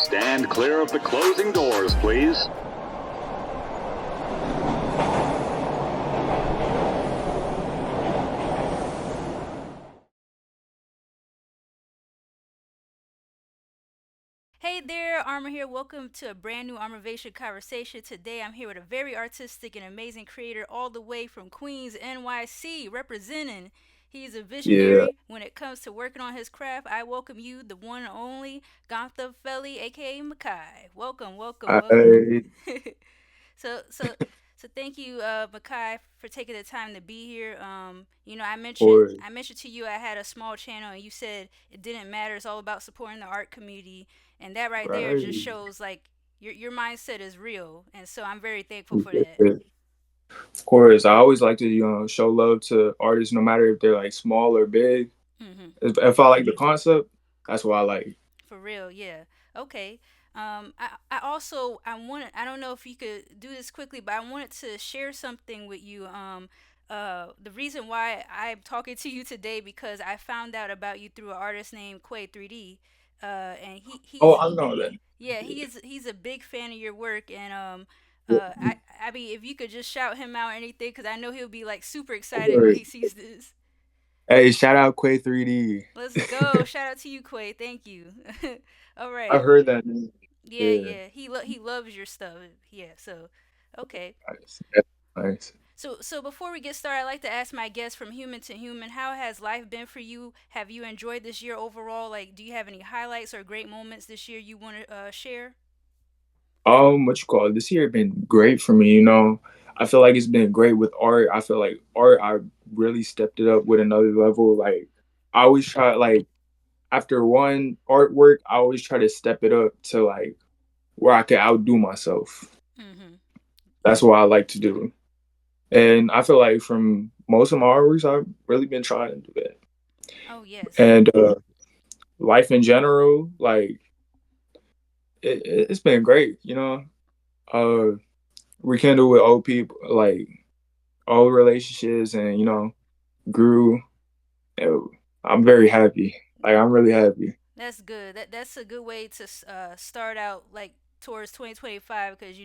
Stand clear of the closing doors, please. Hey there, Armor here. Welcome to a brand new Armavation conversation. Today I'm here with a very artistic and amazing creator all the way from Queens, NYC, representing. He's a Yeah, visionary when it comes to working on his craft. I welcome you, the one and only Gothamfele, aka Makai. Welcome, welcome, welcome. I, so, so, so thank you, Makai, for taking the time to be here. I mentioned or I mentioned to you I had a small channel, and you said it didn't matter. It's all about supporting the art community, and that right there right. just shows like your mindset is real, and so I'm very thankful for that. Yeah. Of course, I always like to show love to artists, no matter if they're like small or big. Hmm. If I like the concept, that's what I like. For real, yeah. Okay. I also I don't know if you could do this quickly, but I wanted to share something with you. The reason why I'm talking to you today because I found out about you through an artist named Quay 3D, and Oh, he's I know that. yeah he's a big fan of your work, and Yeah. I mean if you could just shout him out or anything because I know he'll be like super excited when Or, he sees this. hey, shout out Quay 3D. Let's go. Shout out to you, Quay. Thank you. All I've right. heard that name. Yeah, Yeah, yeah. He loves your stuff. Yeah. So, okay. nice. That's nice. So before we get started, I'd like to ask my guest from human to human, how has life been for you? Have you enjoyed this year overall? Like, do you have any highlights or great moments this year you want to share? What you call it? This year been great for me. I feel like it's been great with art. I feel like art, I really stepped it up with another level. Like, I always try like after one artwork, I always try to step it up to like where I can outdo myself. Mm-hmm. That's what I like to do. And I feel like from most of my artworks, I've really been trying to do that. Oh yes. And life in general, like it's been great. Uh, rekindle with old people, like old relationships, and grew. And I'm very happy. Like I'm really happy. That's good. That's a good way to start out like towards 2025 because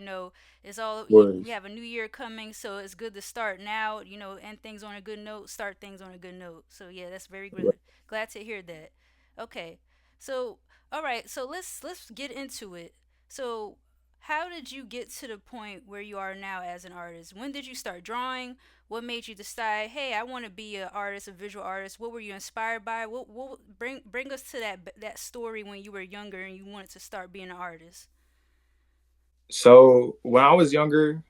it's all we Was have a new year coming, so it's good to start now. End things on a good note, start things on a good note. So yeah, that's very good. Glad to hear that. Okay, so all right, so let's get into it. So how did you get to the point where you are now as an artist? When did you start drawing? What made you decide, hey, I want to be an artist, a visual artist? What were you inspired by? What bring us to that story when you were younger and you wanted to start being an artist? so when I was younger,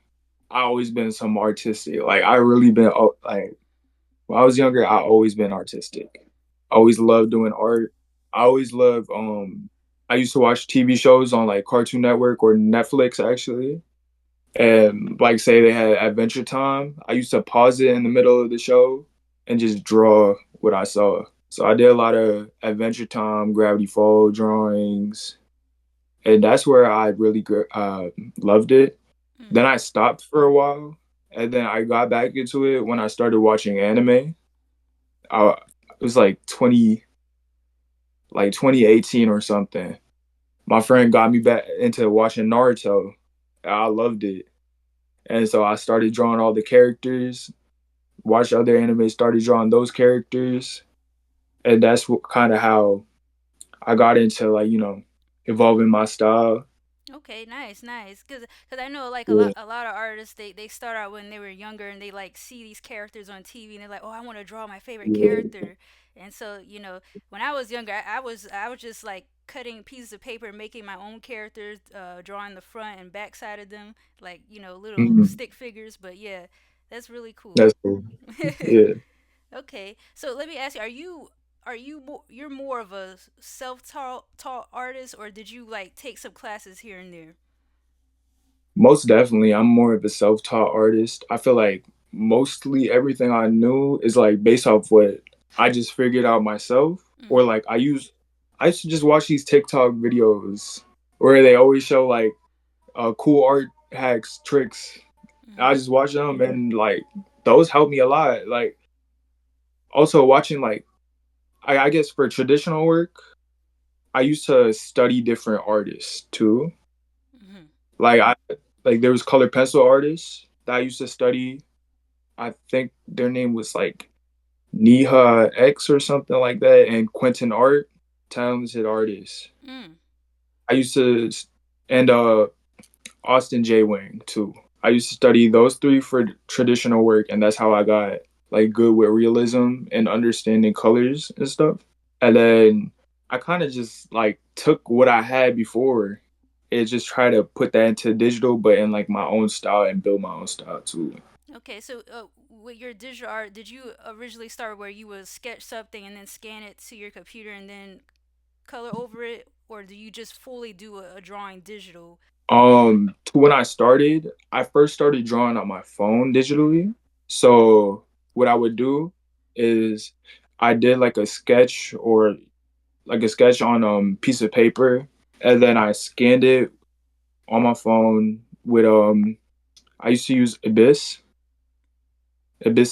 I always been some artistic. Like I really been like when I was younger, I always been artistic. I always loved doing art. I always loved I used to watch TV shows on like Cartoon Network or Netflix actually. And like say they had Adventure Time, I used to pause it in the middle of the show and just draw what I saw. So I did a lot of Adventure Time, Gravity Fall drawings, and that's where I really loved it. Then Mm-hmm. I stopped for a while, and then I got back into it when I started watching anime. It was like 2018 or something. My friend got me back into watching Naruto. I loved it, and so I started drawing all the characters. Watched other anime, started drawing those characters, and that's kind of how I got into like evolving my style. Okay, nice, nice. Cause I know like Yeah. a lot of artists they start out when they were younger and they like see these characters on TV and they're like, oh, I want to draw my favorite Yeah. character. And so when I was younger, I was just like cutting pieces of paper and making my own characters, drawing the front and back side of them, like little Mhm. stick figures. But yeah, that's really cool. That's cool. Yeah. Okay, so let me ask you: you're more of a self-taught artist, or did you like take some classes here and there? Most definitely, I'm more of a self-taught artist. I feel like mostly everything I knew is like based off what I just figured out myself, or Mm-hmm. like I used to just watch these TikTok videos where they always show like cool art hacks, tricks. And I Mm-hmm. just watch them and like those help me a lot. Like also watching like I guess for traditional work, I used to study different artists too. Hmm. Like I like there was color pencil artists that I used to study. I think their name was like Neha X or something like that, and Quentin Art, talented artists. Mm. I used to, and Austin J. Wing too. I used to study those three for traditional work, and that's how I got like good with realism and understanding colors and stuff. And then I kind of just like took what I had before and just try to put that into digital, but in like my own style and build my own style too. Okay, so with your digital art, did you originally start where you would sketch something and then scan it to your computer and then color over it, or do you just fully do a drawing digital? When I first started drawing on my phone digitally. So what I would do is I did like a sketch or like a sketch on piece of paper, and then I scanned it on my phone with I used to use Abyss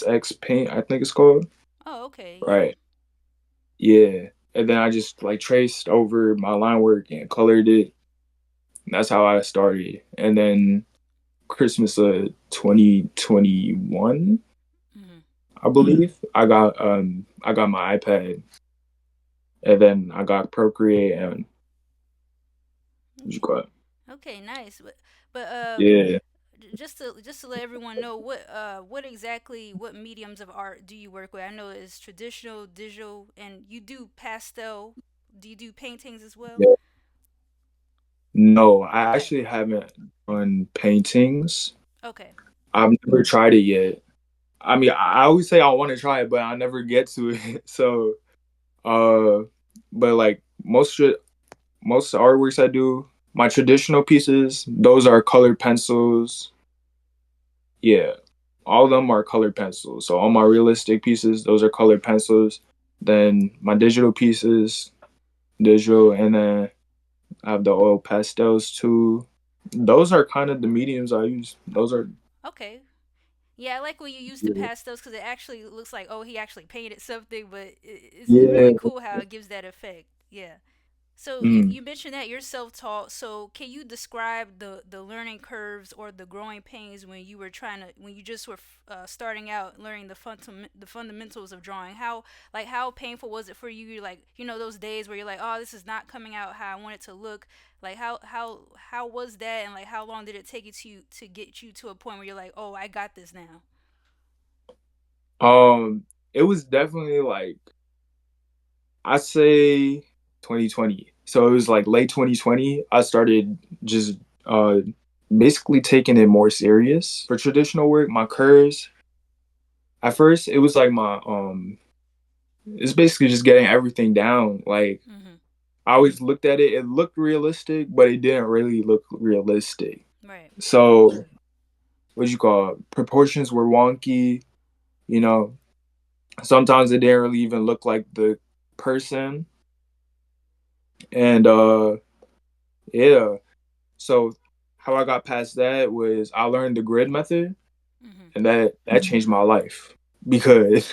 X Paint, I think it's called. Oh, okay, yeah. Right. Yeah. And then I just like traced over my line work and colored it. And that's how I started. And then Christmas of 2021, Hmm. I believe, I got my iPad, and then I got Procreate and what you call it? Okay, nice. But Yeah. just to let everyone know what exactly what mediums of art do you work with? I know it's traditional, digital, and you do pastel. Do you do paintings as well? Yeah. No, I Okay. actually haven't done paintings. Okay. I've never tried it yet. I mean, I always say I want to try it, but I never get to it. So, uh, but like most artworks I do, my traditional pieces, those are colored pencils. Yeah, all of them are colored pencils. So all my realistic pieces, those are colored pencils. Then my digital pieces, digital, and then I have the oil pastels too. Those are kind of the mediums I use. Those are Okay. Yeah, I like when you use the yeah, pastels because it actually looks like, oh, he actually painted something, but it's really yeah. cool how it gives that effect. Yeah. So Mm. you mentioned that you're self-taught. So can you describe the learning curves or the growing pains when you were when you just were starting out learning the fundamentals of drawing? How painful was it for you? You're like, those days where you're like, oh, this is not coming out how I want it to look. Like how was that, and like how long did it take you to get you to a point where you're like, oh, I got this now? Um, it was definitely like I say 2020. So it was like late 2020. I started just basically taking it more serious for traditional work. My curves at first it was like my it's basically just getting everything down. Like Mhm. I always looked at it, it looked realistic, but it didn't really look realistic. Right. So what you call it? Proportions were wonky, you know. Sometimes it didn't really even look like the person. And yeah. So how I got past that was I learned the grid method, Mhm. and that changed my life because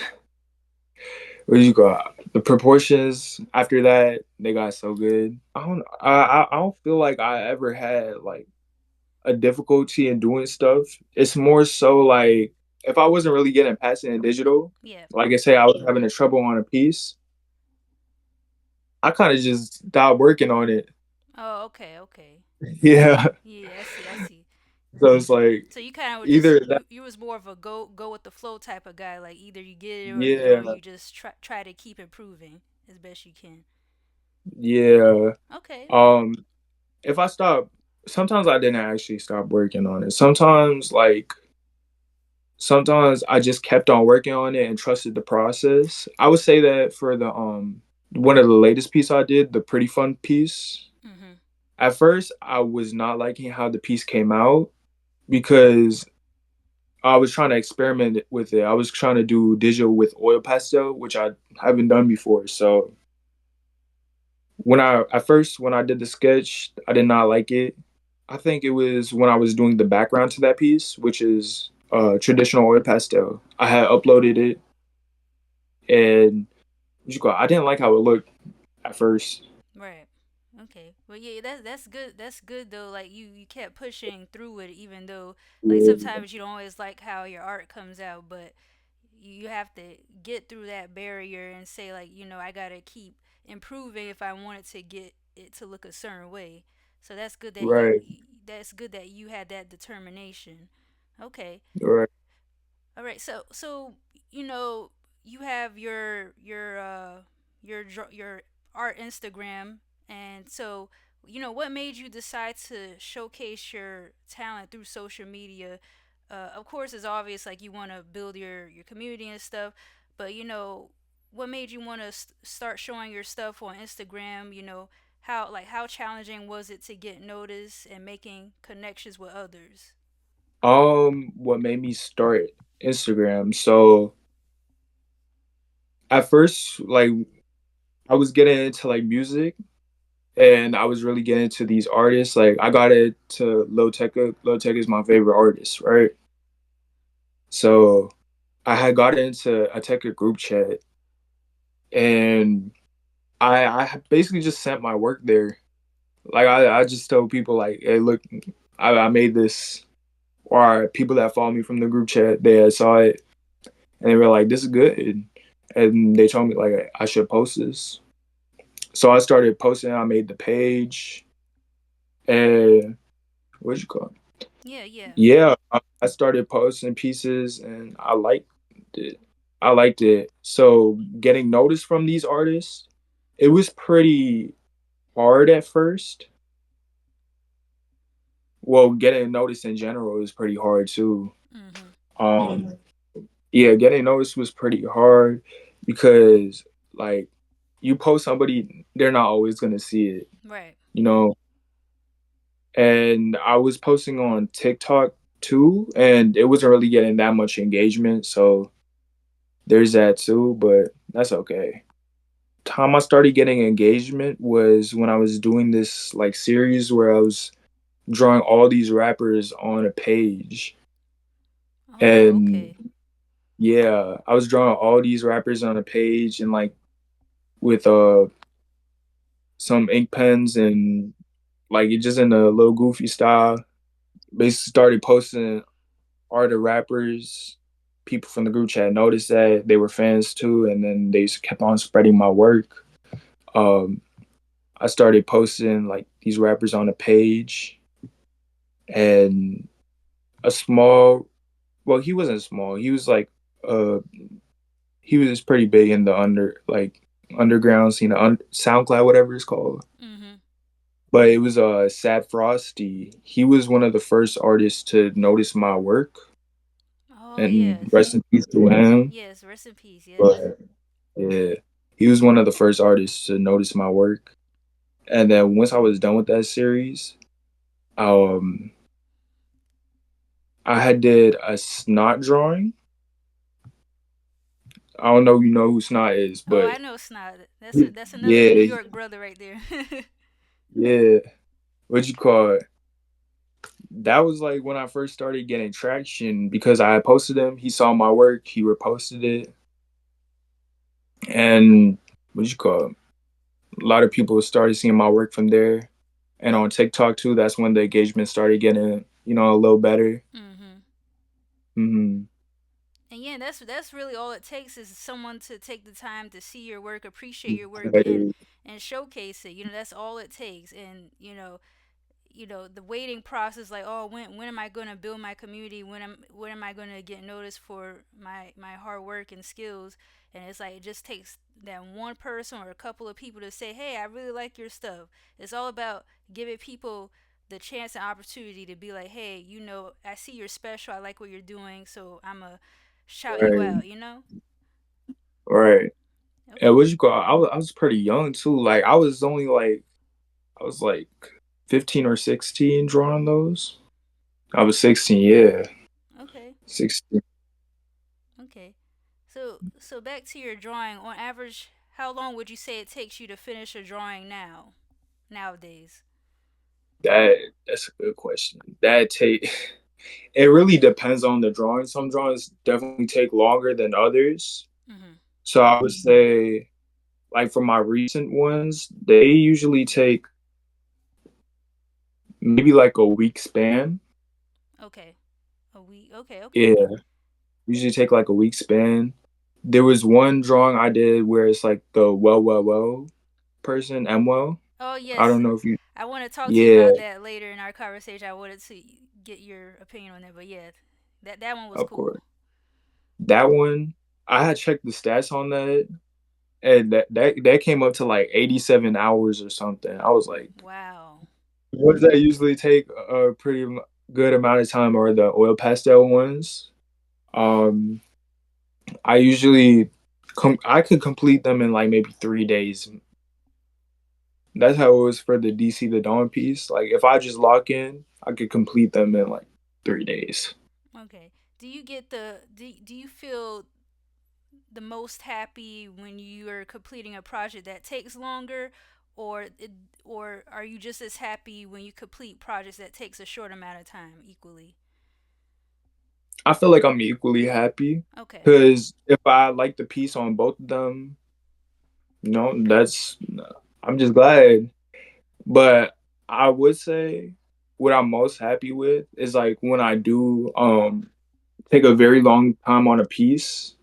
what you got the proportions after that they got so good. I don't feel like I ever had like a difficulty in doing stuff. It's more so like if I wasn't really getting past it in digital, Yeah. like I say I was having a trouble on a piece, I kind of just stopped working on it. Oh, okay, okay. Yeah. Yeah, I see, I see. So it's like So you kind of were just either that, you was more of a go with the flow type of guy. Like either you get it or yeah, you just try to keep improving as best you can. yeah. Okay. Um, if I stop, sometimes I didn't actually stop working on it. Sometimes I just kept on working on it and trusted the process. I would say that for the one of the latest piece I did, the pretty fun piece. Mhm. At first, I was not liking how the piece came out because I was trying to experiment with it. I was trying to do digital with oil pastel, which I haven't done before. So when I did the sketch, I did not like it. I think it was when I was doing the background to that piece, which is traditional oil pastel. I had uploaded it, and I didn't like how it looked at first. Right. Okay. Well, yeah, that's good. That's good though. Like you kept pushing through it, even though like Yeah, sometimes you don't always like how your art comes out, but you have to get through that barrier and say like, I gotta keep improving if I want it to get it to look a certain way. So that's good that right, that's good that you had that determination. Okay. right. All right. So you know you have your art Instagram, and so what made you decide to showcase your talent through social media? Of course, it's obvious like you want to build your community and stuff, but what made you want to start showing your stuff on Instagram? How challenging was it to get noticed and making connections with others? What made me start Instagram? So at first, like I was getting into like music, and I was really getting into these artists. Like I got into Low Tecca. Low Tecca is my favorite artist, right? So I had got into a Tecca group chat, and I basically just sent my work there. Like I just told people like, hey, look, I made this, or people that follow me from the group chat, they had saw it and they were like, this is good, and they told me like I should post this. So I started posting. I made the page, and what you call it? Yeah, yeah. Yeah, I started posting pieces, and I liked it. I liked it. So getting noticed from these artists, it was pretty hard at first. Well, getting noticed in general is pretty hard too. Mhm. Um, yeah, getting noticed was pretty hard because like you post somebody, they're not always gonna see it, Right. you know. And I was posting on TikTok too, and it wasn't really getting that much engagement, so there's that too, but that's okay. Time I started getting engagement was when I was doing this like series where I was drawing all these rappers on a page. Oh, And okay. yeah, I was drawing all these rappers on a page and like with some ink pens and like it just in a little goofy style. Basically started posting art of rappers. People from the group chat noticed that they were fans too, and then they just kept on spreading my work. Um, I started posting like these rappers on a page, and a small. Well, he wasn't small. He was like uh he was pretty big in the underground scene, SoundCloud, whatever it's called. Mhm. But it was Sad Frosty. He was one of the first artists to notice my work, Oh, and yes. rest in peace to him. Yes, rest in peace. Yes. But yeah, he was one of the first artists to notice my work. And then once I was done with that series, um, I had did a snot drawing. I don't know if you know who Snot is, Oh, but I know Snot. That's another New yeah, York brother right there. yeah. What you call it? That was like when I first started getting traction because I had posted him. He saw my work. He reposted it, and what you call it? A lot of people started seeing my work from there, and on TikTok too. That's when the engagement started getting a little better. Mhm. Hmm. And yeah, that's really all it takes is someone to take the time to see your work, appreciate your work, and Right, showcase it. That's all it takes. And the waiting process, like, oh, when am I gonna build my community, when am I gonna get noticed for my hard work and skills. And it's like it just takes that one person or a couple of people to say, hey, I really like your stuff. It's all about giving people the chance and opportunity to be like, hey, I see you're special, I like what you're doing, so I'ma shout you right, out. right. And Okay. what you call? I was pretty young too. Like I was like 15 or 16 drawing those. I was 16, yeah, Okay. 16. Okay. So back to your drawing. On average, how long would you say it takes you to finish a drawing nowadays? That's a good question. That take It really depends on the drawing. Some drawings definitely take longer than others. Mhm. So I would say, like for my recent ones, they usually take. maybe like a week span. Okay. A week. Okay, okay. Yeah, usually take like a week span. There was one drawing I did where it's like the well person, Mwell. Oh, I yes. don't know if you. I want to talk to you Yeah, about that later in our conversation. I wanted to get your opinion on that, but yeah, that one was of cool. course. That one, I had checked the stats on that, and that came up to like 87 hours or something. I was like, Wow. what does that usually take a pretty good amount of time? Or the oil pastel ones? Um, I usually I could complete them in like maybe 3 days. That's how it was for the DC the Dawn piece. Like if I just lock in, I could complete them in like 3 days. Okay. Do you get do you feel the most happy when you are completing a project that takes longer, or or are you just as happy when you complete projects that takes a short amount of time equally? I feel like I'm equally happy Okay. because if I like the piece on both of them, that's I'm just glad. But I would say what I'm most happy with is like when I do take a very long time on a piece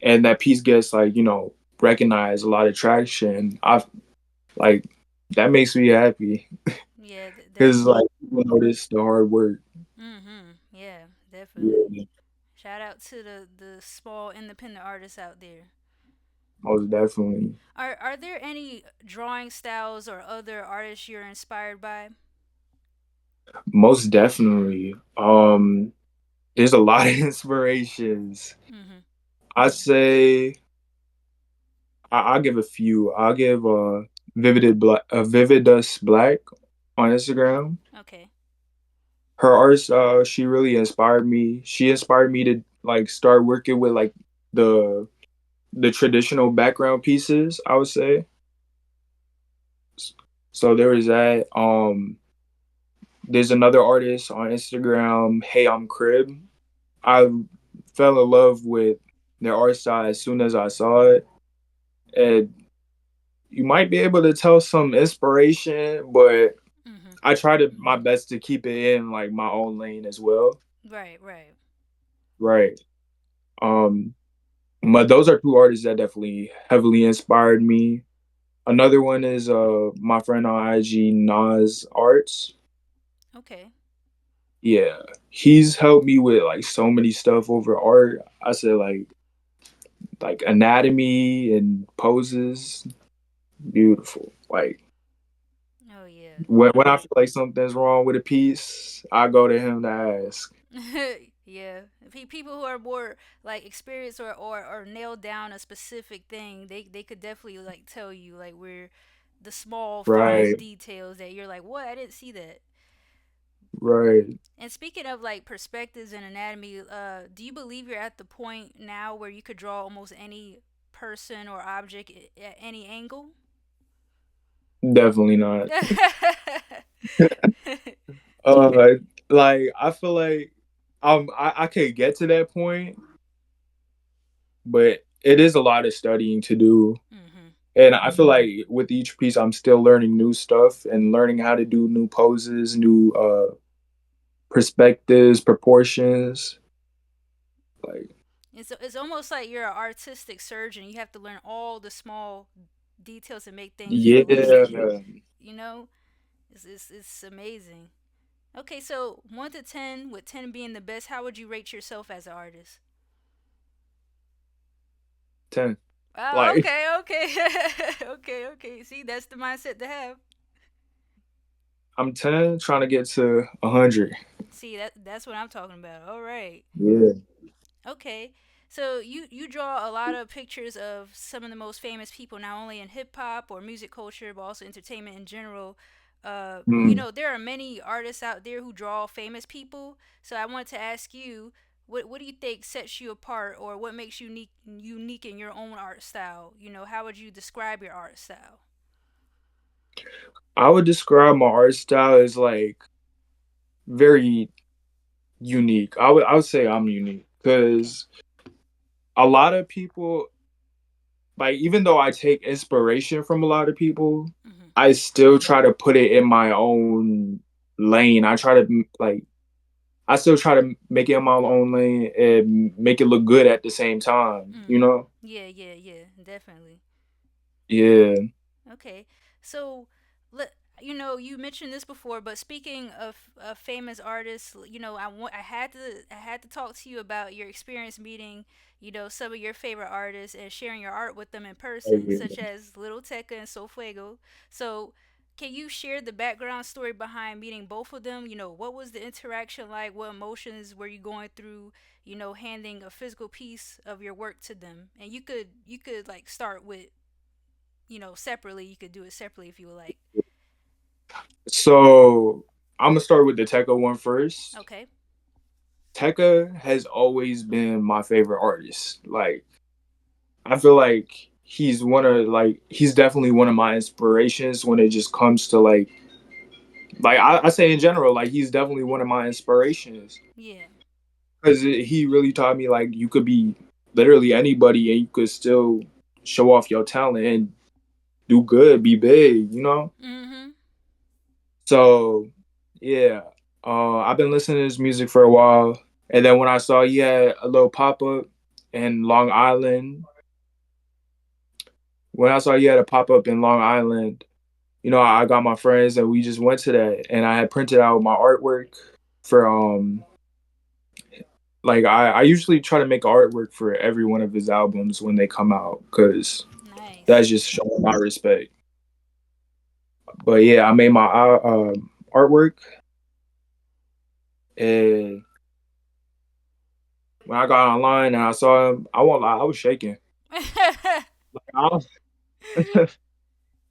and that piece gets like, recognized, a lot of traction. I like that makes me happy Yeah, because like definitely. people notice the hard work. Mhm. Yeah, definitely. Yeah, Shout out to the small independent artists out there. most definitely. Are there any drawing styles or other artists you're inspired by? Most definitely. There's a lot of inspirations. Mhm. I'd say I'll give a few. I'll give Vividus Black on Instagram. Okay. Her art, she really inspired me. She inspired me to like start working with like the the traditional background pieces, I would say. So there is that. There's another artist on Instagram, Hey I'm Crib. I fell in love with their art style as soon as I saw it. And you might be able to tell some inspiration, but Mhm. I try to my best to keep it in like my own lane as well. Right, right. Right. Um, but those are two artists that definitely heavily inspired me. Another one is my friend on IG, Nas Arts. Okay. Yeah, he's helped me with like so many stuff over art. I said like anatomy and poses, beautiful. Like Oh yeah. when I feel like something's wrong with a piece, I go to him to ask. Yeah. People who are more like experienced or nailed down a specific thing, they could definitely like tell you like where the small fine Right, details that you're like, what? I didn't see that. right. And speaking of like perspectives and anatomy, do you believe you're at the point now where you could draw almost any person or object at any angle? Definitely not. Uh, like I feel like I could get to that point, but it is a lot of studying to do. Mhm. And I feel like with each piece, I'm still learning new stuff and learning how to do new poses, new perspectives, proportions. Like, It's almost like you're an artistic surgeon. You have to learn all the small details to make things yeah, believe. You know, it's amazing. Okay, so 1 to 10, with 10 being the best, how would you rate yourself as an artist? 10. Oh, Like, okay, okay, okay, okay. See, that's the mindset to have. I'm 10, trying to get to 100. See, that's what I'm talking about. All right. Yeah. Okay. So you draw a lot of pictures of some of the most famous people, not only in hip hop or music culture, but also entertainment in general. Hmm. There are many artists out there who draw famous people. So I wanted to ask you, what do you think sets you apart, or what makes you unique in your own art style? How would you describe your art style? I would describe my art style as like very unique. I would say I'm unique Okay. because a lot of people, like, even though I take inspiration from a lot of people, Mhm. I still try to put it in my own. lane. I still try to make it in my own lane and make it look good at the same time. You Mm. know? Yeah, yeah, yeah, definitely. Yeah. Okay. So, let you know, you mentioned this before, but speaking of famous artists, you know, I had to talk to you about your experience meeting, you know, some of your favorite artists and sharing your art with them in person, such as Little Tecca and Sofuego. So, can you share the background story behind meeting both of them? You know, what was the interaction like? What emotions were you going through? You know, handing a physical piece of your work to them, and you could like start with, you know, separately. You could do it separately if you would like. So I'm gonna start with the Tekka one first. Okay. Tekka has always been my favorite artist. Like I feel like he's definitely one of my inspirations when it just comes to I say in general, like he's definitely one of my inspirations Yeah. because he really taught me like you could be literally anybody and you could still show off your talent and do good, be big, you know. Mhm. So yeah, I've been listening to his music for a while, and then when I saw he had a little pop up in Long Island, when I saw he had a pop up in Long Island, you know, I got my friends and we just went to that, and I had printed out my artwork for I usually try to make artwork for every one of his albums when they come out because Nice. that's just showing my respect. But yeah, I made my artwork, and when I got online and I saw him, I won't lie, I was shaking. I was,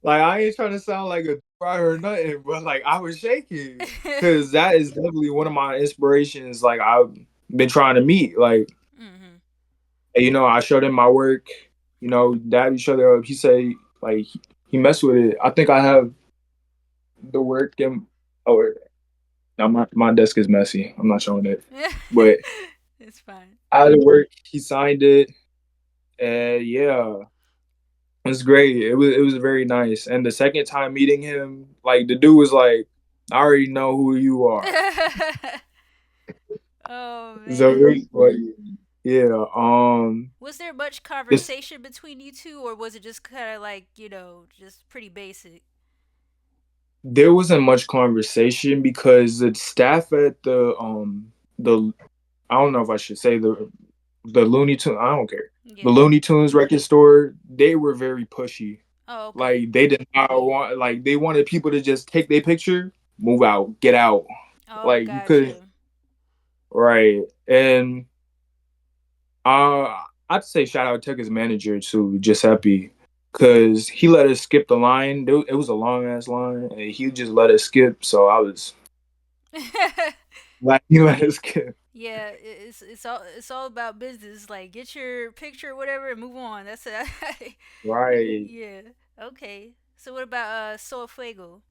like I ain't trying to sound like a writer or nothing, but like I was shaking because that is definitely one of my inspirations. Like I've been trying to meet. Like Mhm. you know, I showed him my work. You know, dab each other up. He said like he messed with it. I think I have the work in. Oh, now my desk is messy. I'm not showing it, but It's fine. I had the work. He signed it, and yeah, it was great. It was very nice. And the second time meeting him, like the dude was like, "I already know who you are." Oh So it man. was like, yeah. Was there much This conversation between you two, or was it just kind of like, you know, just pretty basic? there wasn't much conversation because the staff at the I don't know if I should say the Looney Tunes. I don't care. The Yeah. Looney Tunes record store. They were very pushy. Oh, okay. Like they did not want like they wanted people to just take their picture, move out, get out. Oh, Like you could gotcha. right. And I'd say shout out to his manager too, Giuseppe, because he let us skip the line. It was a long ass line, and he just let us skip. So I was like, he let us skip. Yeah, it's all about business. Like, get your picture, or whatever, and move on. That's it. Right. Yeah. Okay. So what about Soul Fuego?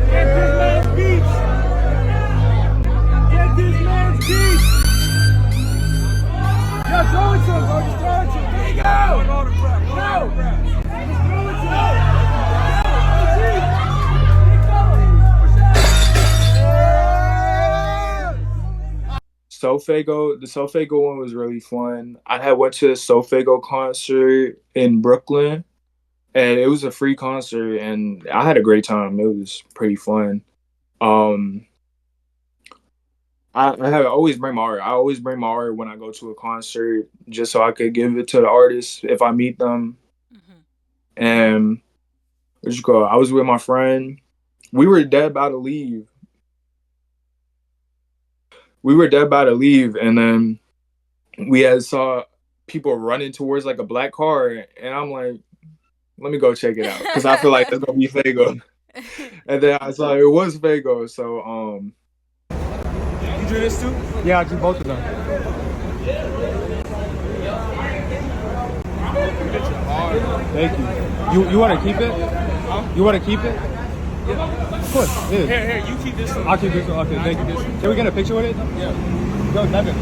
Get this man's beats! Get this man's beats! Yo, throw it to him, bro. Just throw it to him. There you go! No! Just throw it to him. Sofago, the Sofago one was really fun. I had went to a Sofago concert in Brooklyn, and it was a free concert, and I had a great time. It was pretty fun. Um, I have always bring my art. I always bring my art when I go to a concert, just so I could give it to the artists if I meet them. Hmm. And what you call? I was with my friend. We were dead about to leave. We were dead about to leave, and then we had saw people running towards like a black car, and I'm like, let me go check it out because I feel like it's gonna be Fago. And then I saw it was Fago, so You drew this too? Yeah, I drew both of them. Thank you. You want to keep it? Huh? You want to keep it? Of course. Yeah. Here, you keep this one. I'll keep this one. Okay, thank you. Can we get a picture with it? Yeah. Go, Devin.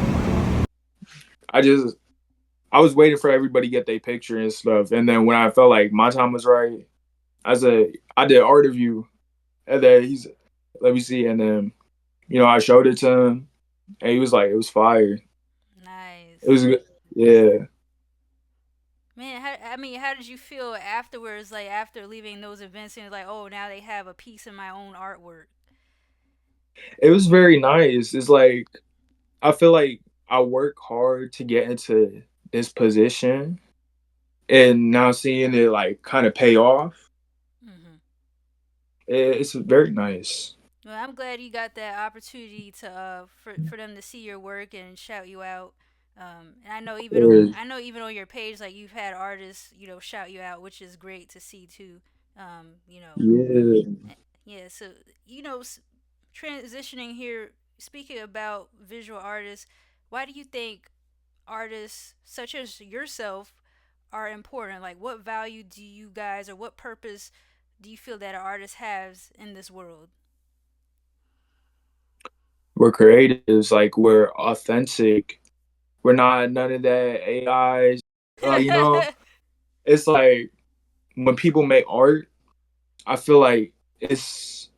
I just I was waiting for everybody to get their picture and stuff. And then when I felt like my time was right, I said I did art review, and then he's let me see, and then I showed it to him, and he was like, it was fire. It Nice. was good. Yeah, Man, I mean, how did you feel afterwards? Like after leaving those events, and like, oh, now they have a piece of my own artwork. it was very nice. It's like I feel like I work hard to get into this position, and now seeing it like kind of pay off, Hmm. it's very nice. Well, I'm glad you got that opportunity to for them to see your work and shout you out. And Yeah, I know even on your page, like you've had artists, shout you out, which is great to see too. You know, yeah. yeah. So you know, transitioning here, speaking about visual artists, why do you think artists such as yourself are important? Like, what value do you guys, or what purpose do you feel that an artist has in this world? We're creatives, like we're authentic. We're not none of that AIs. Like it's like when people make art, I feel like it's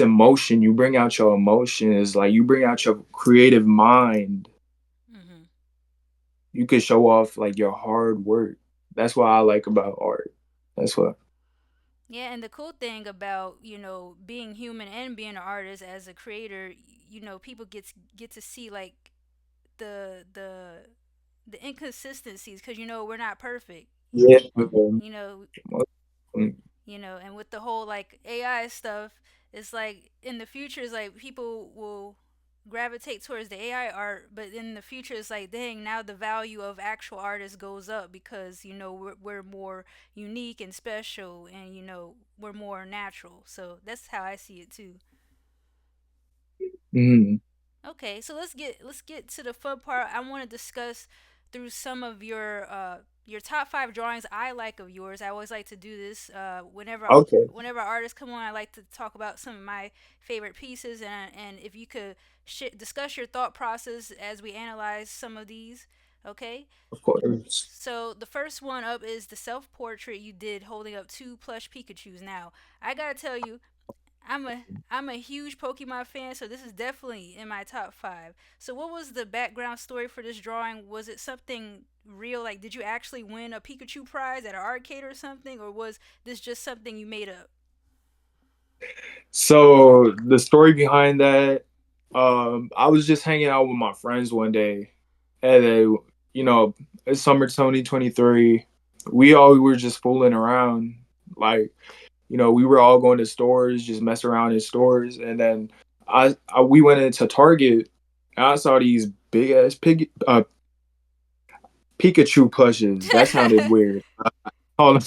emotion. You bring out your emotions, like you bring out your creative mind. Hmm. You could show off like your hard work. That's what I like about art. That's what. Yeah, and the cool thing about being human and being an artist as a creator, people get to see like the the the inconsistencies, because we're not perfect. Yeah. You know, and with the whole like AI stuff, it's like in the future, it's like people will gravitate towards the AI art, but in the future, it's like, dang, now the value of actual artists goes up because we're more unique and special, and we're more natural. So that's how I see it too. Mm. Okay, so let's get to the fun part. I want to discuss through some of your top five drawings I like of yours. I always like to do this Okay, whenever artists come on. I like to talk about some of my favorite pieces, and if you could discuss your thought process as we analyze some of these. Okay, of course. so the first one up is the self portrait you did holding up two plush Pikachu's. Now I gotta tell you, I'm a huge Pokemon fan, so this is definitely in my top five. So what was the background story for this drawing? Was it something real? Like, did you actually win a Pikachu prize at an arcade or something, or was this just something you made up? So the story behind that, I was just hanging out with my friends one day, and it's summer 2023. We all were just fooling around, like we were all going to stores, just mess around in stores, and then we went into Target, and I saw these big ass Pikachu plushes. That sounded weird. Hold on,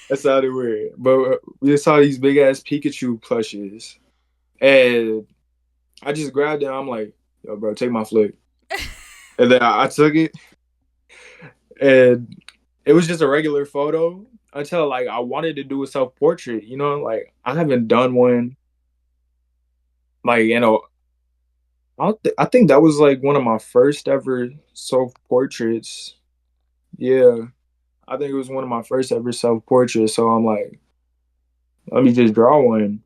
that sounded weird, but we saw these big ass Pikachu plushes, and I just grabbed it. I'm like, yo, bro, take my flick. And then I took it, and it was just a regular photo until like I wanted to do a self portrait. Like I haven't done one. Like I think that was like one of my first ever self portraits. Yeah, I think it was one of my first ever self portraits. So I'm like, let me just draw one.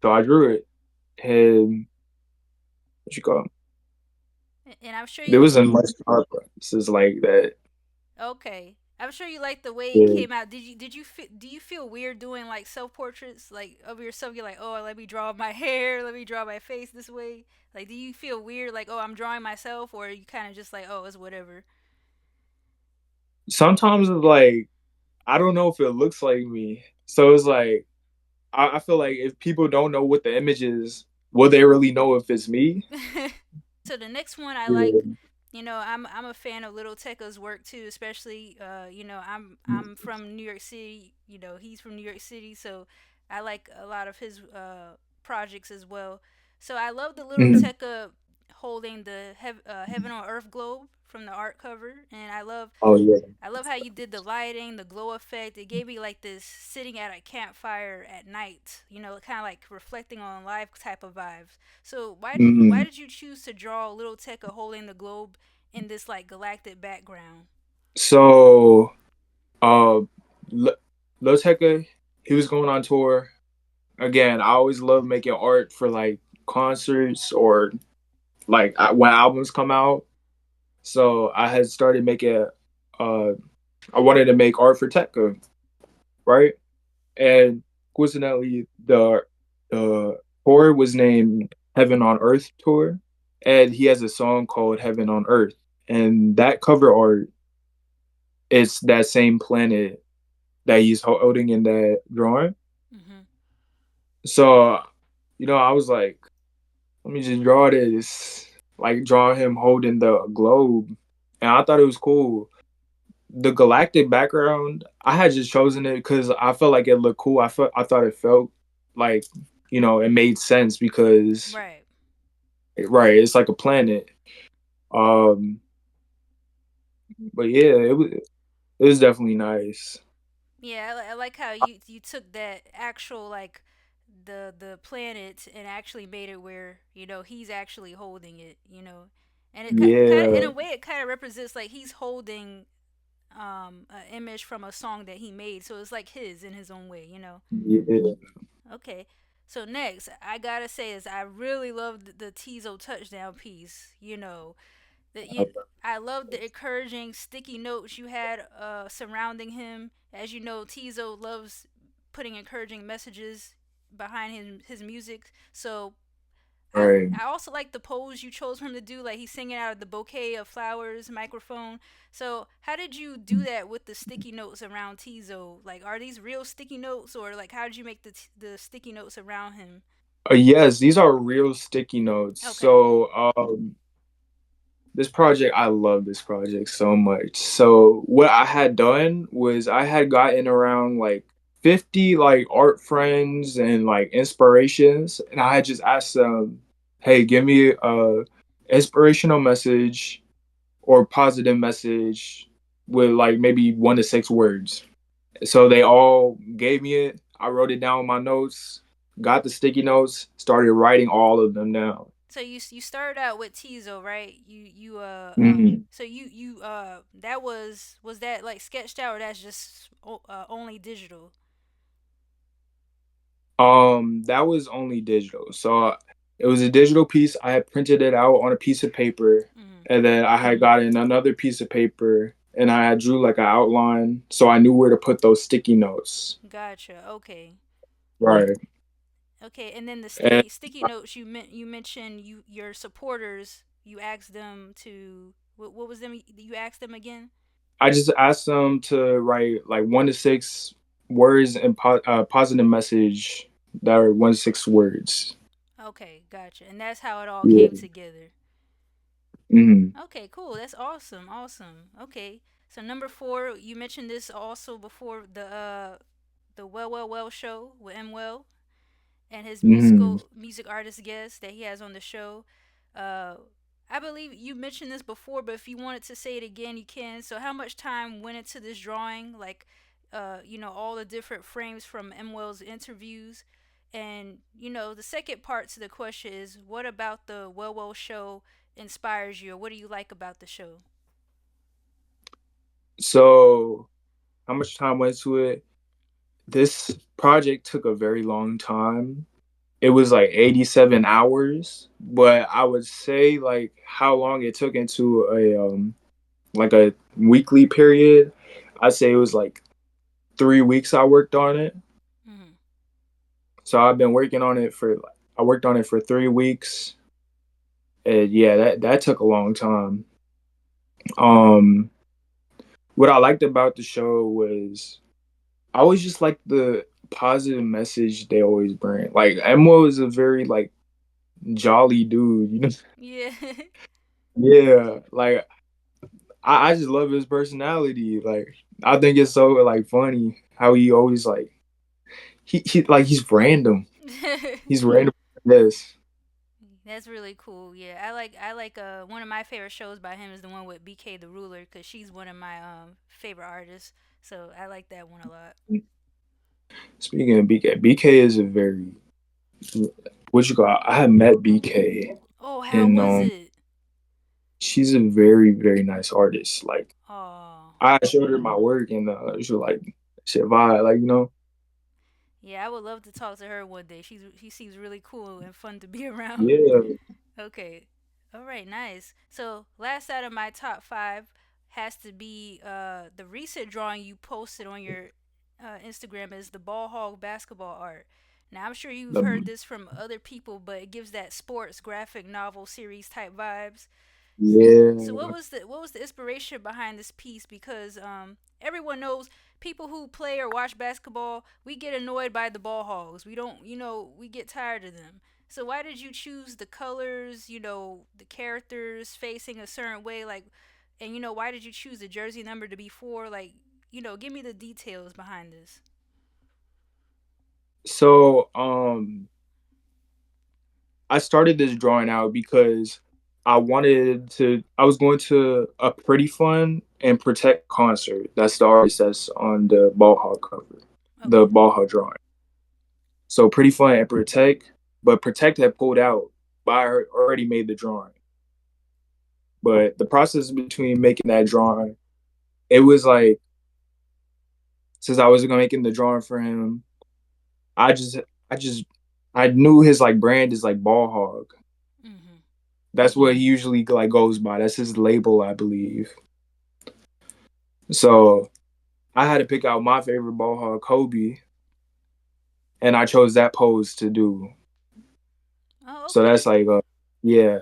So I drew it, and what you call it? And I'm sure There you wasn't much art processes like that. okay. I'm sure you like the way it Yeah. came out. Do you feel weird doing like self portraits like of yourself? You're like, oh, let me draw my hair, let me draw my face this way. Like, do you feel weird like, oh, I'm drawing myself, or are you kind of just like, oh, it's whatever? Sometimes it's like I don't know if it looks like me. So it's like I feel like if people don't know what the image is, will they really know if it's me? So the next one I like, Yeah. I'm a fan of Little Tekka's work too, especially I'm from New York City. He's from New York City, so I like a lot of his projects as well. So I love the Little Mhm. Tekka holding the Heaven on Earth globe from the art cover, and Oh yeah. I love how you did the lighting, the glow effect. It gave me like this sitting at a campfire at night, kind of like reflecting on life type of vibes. So why Mhm. did you choose to draw Little Tekka holding the globe, in this like galactic background? So, uh, L- Loteka, he was going on tour. Again, I always love making art for like concerts or like when albums come out. So I had started making. Uh, I wanted to make art for Tekka, right? And coincidentally, the tour was named Heaven on Earth Tour, and he has a song called Heaven on Earth, and that cover art is that same planet that he's holding in that drawing. Mm-hmm. So, I was like, let me just draw this, like draw him holding the globe, and I thought it was cool. The galactic background, I had just chosen it because I felt like it looked cool. I thought it felt like it made sense because Right. right, it's like a planet. Um, but yeah, it was definitely nice. Yeah, I like how you took that actual like the planet and actually made it where he's actually holding it. And it kind of in Yeah, a way it kind of represents like he's holding an image from a song that he made, so it's like his in his own way. yeah, Okay. So next, I gotta say is I really love the Tizo touchdown piece. That I love the encouraging sticky notes you had surrounding him. As you know, Tizo loves putting encouraging messages behind his music. So I right. I also like the pose you chose for him to do, like he's singing out of the bouquet of flowers microphone. So how did you do that with the sticky notes around Tizo? Like, are these real sticky notes, or like how did you make the sticky notes around him? Yes, these are real sticky notes. Okay. So, this project, I love this project so much. So what I had done was I had gotten around like 50 like art friends and like inspirations, and I had just asked them, "Hey, give me a inspirational message or positive message with like maybe 1 to 6 words." So they all gave me it. I wrote it down in my notes, got the sticky notes, started writing all of them down. So you started out with Tizo, right? Mhm. so you that was that like sketched out, or that's just only digital? That was only digital. So it was a digital piece. I had printed it out on a piece of paper, Mm, and then I had gotten another piece of paper, and I had drew like an outline, so I knew where to put those sticky notes. gotcha. Okay. Right. Okay, and then the And sticky notes you mentioned your supporters, you asked them to what was them you asked them again? I just asked them to write like 1 to 6 words and positive message that are 1 to 6 words. Okay, gotcha. And that's how it all came Yeah. together. Hmm. Okay, cool. That's awesome. Awesome. Okay. So number 4, you mentioned this also before, the Well show with M Well and his Hmm. music artist guest that he has on the show. Uh, I believe you mentioned this before, but if you wanted to say it again, you can. So, how much time went into this drawing? Like, all the different frames from Emwell's interviews. And, the second part to the question is, what about the Well show inspires you, or what do you like about the show? So how much time went into it? This project took a very long time. It was like 87 hours, but I would say like how long it took into a like a weekly period. I'd say it was like 3 weeks I worked on it. Mm-hmm. So I worked on it for 3 weeks. And yeah, that took a long time. Um what I liked about the show was I always just like the positive message they always bring. Like Emo is a very like jolly dude, you know. Yeah. Yeah, like I just love his personality. Like I think it's so like funny how he always like he like he's random. He's random. Yes. That's really cool. Yeah, I like one of my favorite shows by him is the one with BK the Ruler, cuz she's one of my favorite artists. So I like that one a lot. Speaking of BK is a very what you call I had met BK Oh, how in was it? she's a very, very nice artist. Like Oh. I showed her my work and she was like, shit, vibe, like, you know? Yeah, I would love to talk to her one day. She seems really cool and fun to be around. Yeah. Okay. All right, nice. So, last out of my top 5 has to be the recent drawing you posted on your Instagram is the ball hog basketball art. Now, I'm sure you've heard Um, this from other people, but it gives that sports graphic novel series type vibes. So yeah. what was the inspiration behind this piece? Because everyone knows people who play or watch basketball, we get annoyed by the ball hogs. We don't, we get tired of them. So why did you choose the colors? The characters facing a certain way, like, and why did you choose the jersey number to be 4? Like, give me the details behind this. So, I started this drawing out because I was going to a Pretty Fun and Protect concert. That's the artist that's on the ball hog cover, the Okay. ball hog drawing. So Pretty Fun and Protect, but Protect had pulled out, but I already made the drawing. But the process between making that drawing, it was like, since I was gonna making the drawing for him, I just, I just, I knew his like brand is like ball hog. Mhm. That's what he usually like goes by. That's his label, I believe. So I had to pick out my favorite ball hog, Kobe, and I chose that pose to do. Oh, So okay. that's like, yeah,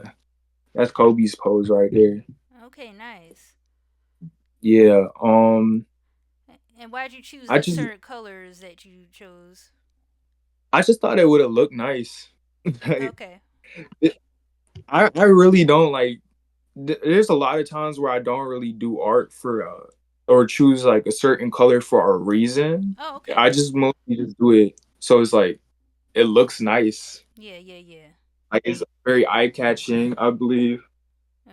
that's Kobe's pose right there. Okay, nice. Yeah. And why'd you choose I the just, certain colors that you chose? I just thought it would have looked nice. Like, Okay. I really don't like. There's a lot of times where I don't really do art for or choose like a certain color for a reason. Oh, okay. I just mostly just do it so it's like it looks nice. Yeah, yeah, yeah. Like it's very eye catching, I believe.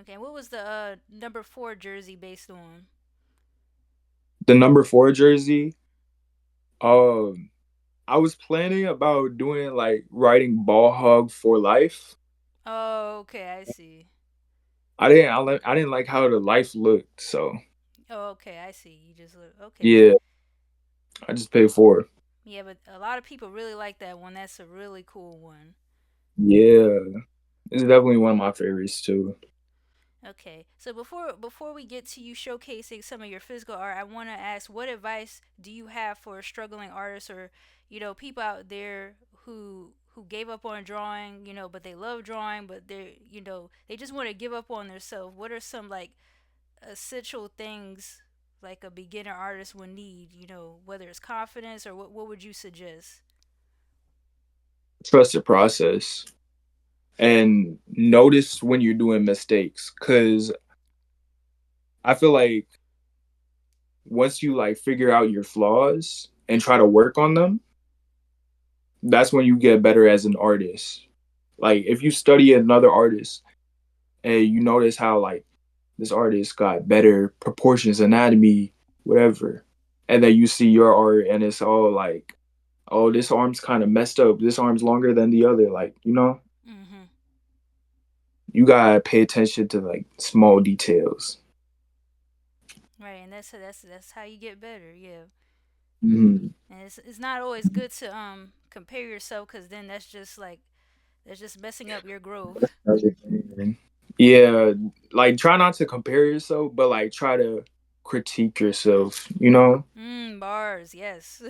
Okay, what was the number 4 jersey based on? The number 4 jersey. Um, I was planning about doing like writing ball hog for life. Oh, okay, I see. I didn't like how the life looked, so Oh, okay, I see. You just look okay. yeah, I just paid for it. Yeah, but a lot of people really like that one. That's a really cool one. Yeah, it's definitely one of my favorites too. Okay, so before we get to you showcasing some of your physical art, I want to ask, what advice do you have for struggling artists or people out there who gave up on drawing, but they love drawing, but they just want to give up on themselves. What are some like essential things like a beginner artist would need? Whether it's confidence or what would you suggest? Trust the process and notice when you're doing mistakes, because I feel like once you like figure out your flaws and try to work on them, that's when you get better as an artist. Like if you study another artist and you notice how like this artist got better proportions, anatomy, whatever, and then you see your art and it's all like, oh, this arm's kind of messed up. This arm's longer than the other. Like, Mm-hmm. you gotta pay attention to like small details. Right, and that's how you get better. Yeah. Mm-hmm. And it's not always good to compare yourself, because then that's just messing up your growth. Yeah, like try not to compare yourself, but like try to critique yourself. Bars, yes.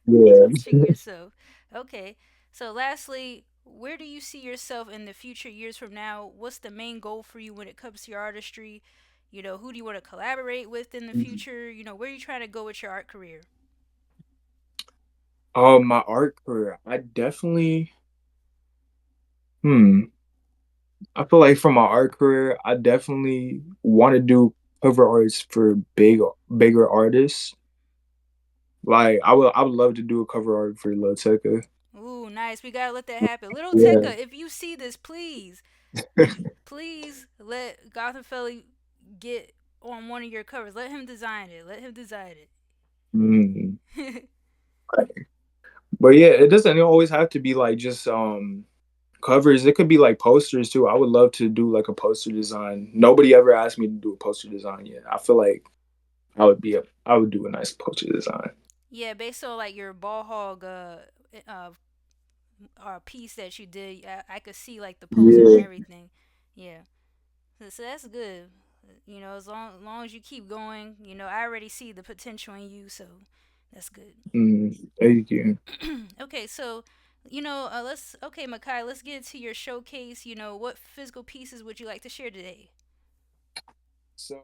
Yeah. Critique yourself. Okay. So lastly, where do you see yourself in the future years from now? What's the main goal for you when it comes to your artistry? Who do you want to collaborate with in the future? Where are you trying to go with your art career? My art career, I definitely, hmm, I feel like for my art career, I definitely want to do cover arts for bigger artists. Like I would love to do a cover art for Lil Tecca. Ooh, nice. We gotta let that happen. Little Yeah. Tekka, if you see this, please let Gothamfele get on one of your covers. Let him design it. Let him design Mm. it. But yeah, it doesn't always have to be like just covers. It could be like posters too. I would love to do like a poster design. Nobody ever asked me to do a poster design yet. I feel like I would do a nice poster design. Yeah, based on like your ball hog uh piece that you did, I could see like the posters and Yeah. everything. Yeah, so that's good. You know, as long as you keep going, you know, I already see the potential in you, so that's good. Thank you. Okay, so you know, let's okay, Makai, let's get into your showcase. You know, what physical pieces would you like to share today? So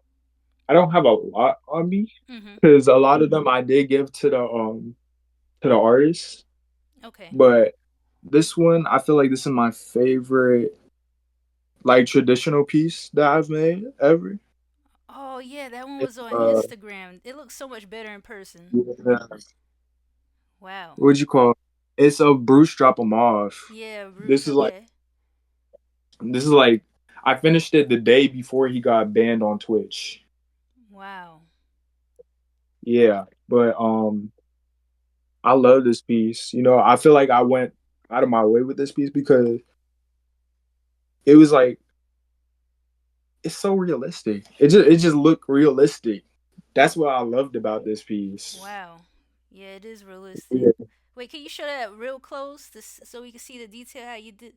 I don't have a lot on me Mm-hmm. because a lot of them I did give to the artist, Okay. but this one I feel like this is my favorite like traditional piece that I've made ever. Oh yeah, that one It's, was on Instagram. It looks so much better in person. yeah, Wow. what'd you call it? It's a Bruce Drop 'em off. Yeah, Bruce. This is like Okay. this is like I finished it the day before he got banned on Twitch. Wow. Yeah, but I love this piece. You know, I feel like I went out of my way with this piece because it was like it's so realistic. It just looked realistic. That's what I loved about this piece. Wow. Yeah, it is realistic. Yeah. Wait, can you show that real close so we can see the detail how you did?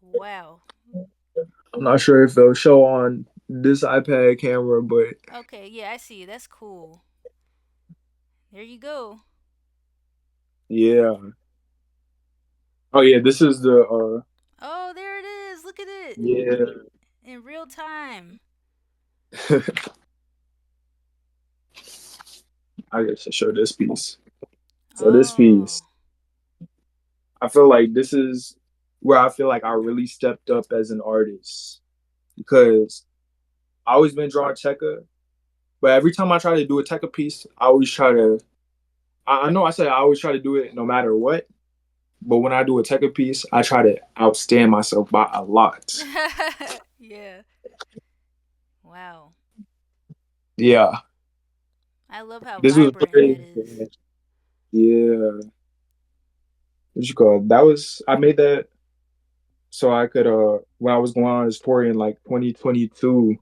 Wow. I'm not sure if it'll show on this iPad camera, but Okay, yeah, I see. That's cool. There you go. yeah. Oh yeah, this is the Oh, there it is. Look at it yeah. in real time. I guess I show this piece. So this piece, Oh. I feel like this is where I feel like I really stepped up as an artist because I always been drawing Tekka, but every time I try to do a Tekka piece, I always try to. I know I said I always try to do it no matter what, but when I do a Tekka piece, I try to outstand myself by a lot. Yeah. Wow. Yeah, I love how this was vibrant that pretty. is. Yeah, what you call it? That was I made that so I could when I was going on this tour in like 2022,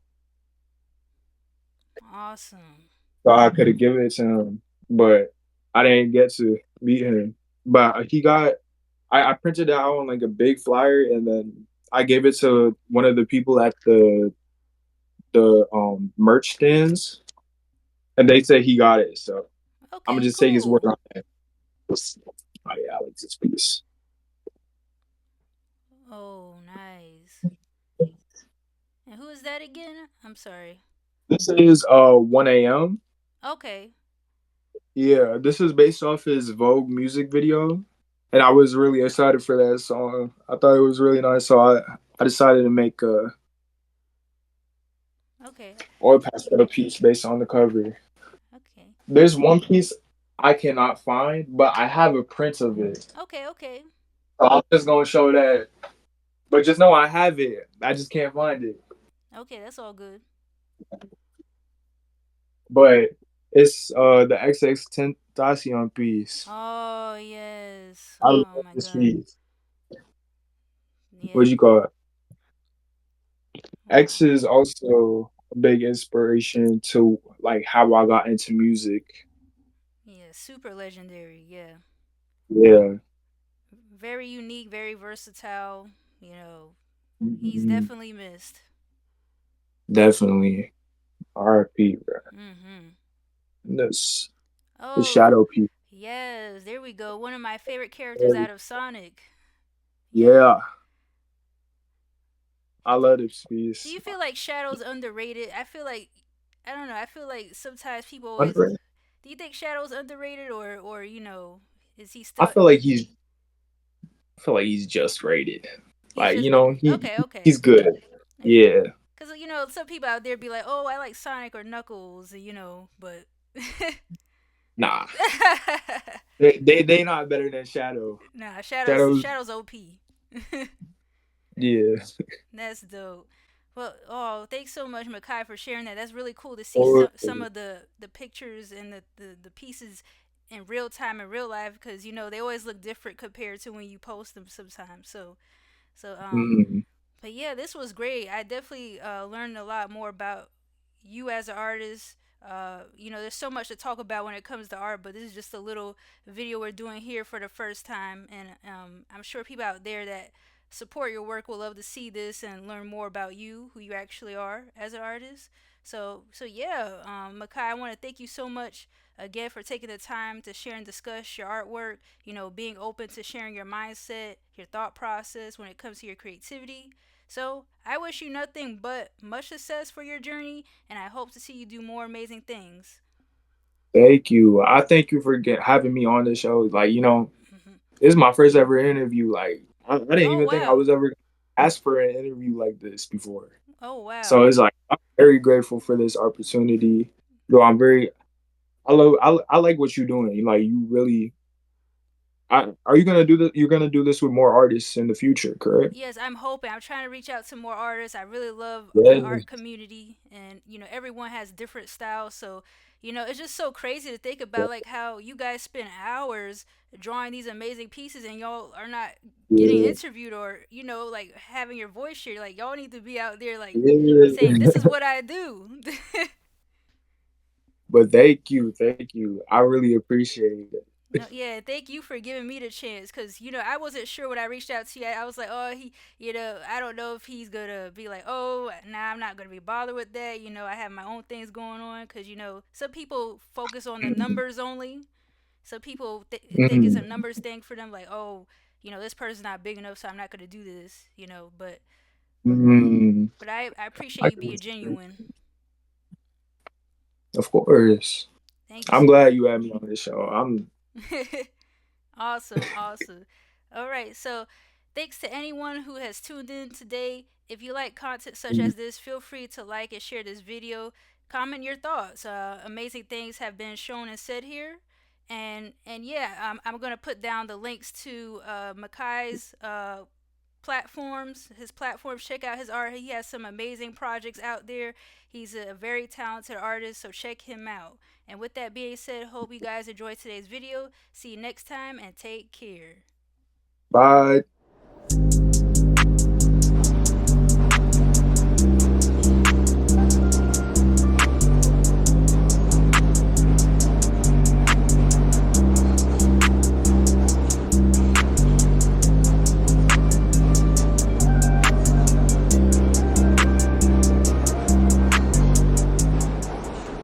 Awesome. so I could have given it to him, but I didn't get to meet him. But he got I printed it out on like a big flyer and then I gave it to one of the people at the merch stands and they said he got it. So I'm gonna Okay, just take his word cool. on it. Oh yeah, I like this piece. Oh, nice. And who is that again? I'm sorry. This is 1 a.m. Okay. Yeah, this is based off his Vogue music video. And I was really excited for that song. I thought it was really nice, so I decided to make a Okay. oil pastel piece based on the cover. Okay. There's one piece I cannot find, but I have a print of it. Okay. Okay. So I'm just gonna show that. But just know I have it. I just can't find it. Okay, that's all good. But it's the XX Tentacion piece. Oh, yes. I love Oh my this god. piece. Yeah. What you call it? Wow. X is also a big inspiration to like how I got into music. Yeah, super legendary. Yeah. Yeah. Very unique, very versatile. You know, he's Mhm. definitely missed. Definitely. RIP, bro. Mhm. This the Oh, shadow piece. yes, there we go. One of my favorite characters out of Sonic. Yeah. Yeah. I love this Do piece. you feel like Shadow's underrated? I feel like I don't know. I feel like sometimes people always. Underrated? Do you think Shadow's underrated or you know, is he I still? feel like he's just rated. He's Like, just okay. Okay. he's good. Yeah. Yeah. Cause you know some people out there be like, oh, I like Sonic or Knuckles, you know, but. Nah. They not better than Shadow. Nah, Shadow's Shadow's Shadow's OP. yeah. That's dope. Well, oh, thanks so much, Makai, for sharing that. That's really cool to see Or some of the pictures and the pieces in real time in real life because you know they always look different compared to when you post them sometimes. So So Mm, but yeah, this was great. I definitely learned a lot more about you as an artist. There's so much to talk about when it comes to art, but this is just a little video we're doing here for the first time, and I'm sure people out there that support your work will love to see this and learn more about you, who you actually are as an artist. So yeah, Makai, I want to thank you so much again for taking the time to share and discuss your artwork. Being open to sharing your mindset, your thought process when it comes to your creativity. So I wish you nothing but much success for your journey, and I hope to see you do more amazing things. thank you. I thank you for having me on the show. Like, Hmm. this is my first ever interview. Like, I didn't Oh even think I wow! was ever asked for an interview like this before. Oh So wow! it's like I'm very grateful for this opportunity. Yo, I love, I like what you're doing. Like, you really, are you gonna do this? You're gonna do this with more artists in the future, correct? Yes, I'm hoping. I'm trying to reach out to more artists. I really love the Yes. art community, and everyone has different styles. So, it's just so crazy to think about like how you guys spend hours drawing these amazing pieces, and y'all are not getting Yeah. interviewed or like having your voice shared. Like y'all need to be out there like saying, "This Yeah. is what I do." But thank you. I really appreciate it. No, yeah, thank you for giving me the chance, cause I wasn't sure when I reached out to you. I was like, oh, I don't know if he's gonna be like, oh, nah, I'm not gonna be bothered with that. I have my own things going on, cause some people focus on the numbers only. Some people think it's a Mhm. numbers thing for them, like, oh, this person's not big enough, so I'm not gonna do this. Mhm. But I appreciate I you can being respect genuine. it. Of course. Thank you I'm so glad much. you had me on this show. I'm Awesome, awesome. All right, so thanks to anyone who has tuned in today. If you like content such as this, feel free to like and share this video. Comment your thoughts. Amazing things have been shown and said here, and yeah, I'm gonna put down the links to Makai's platforms, his platforms. Check out his art. He has some amazing projects out there. He's a very talented artist, so check him out. And with that being said, hope you guys enjoyed today's video. See you next time and take care. bye.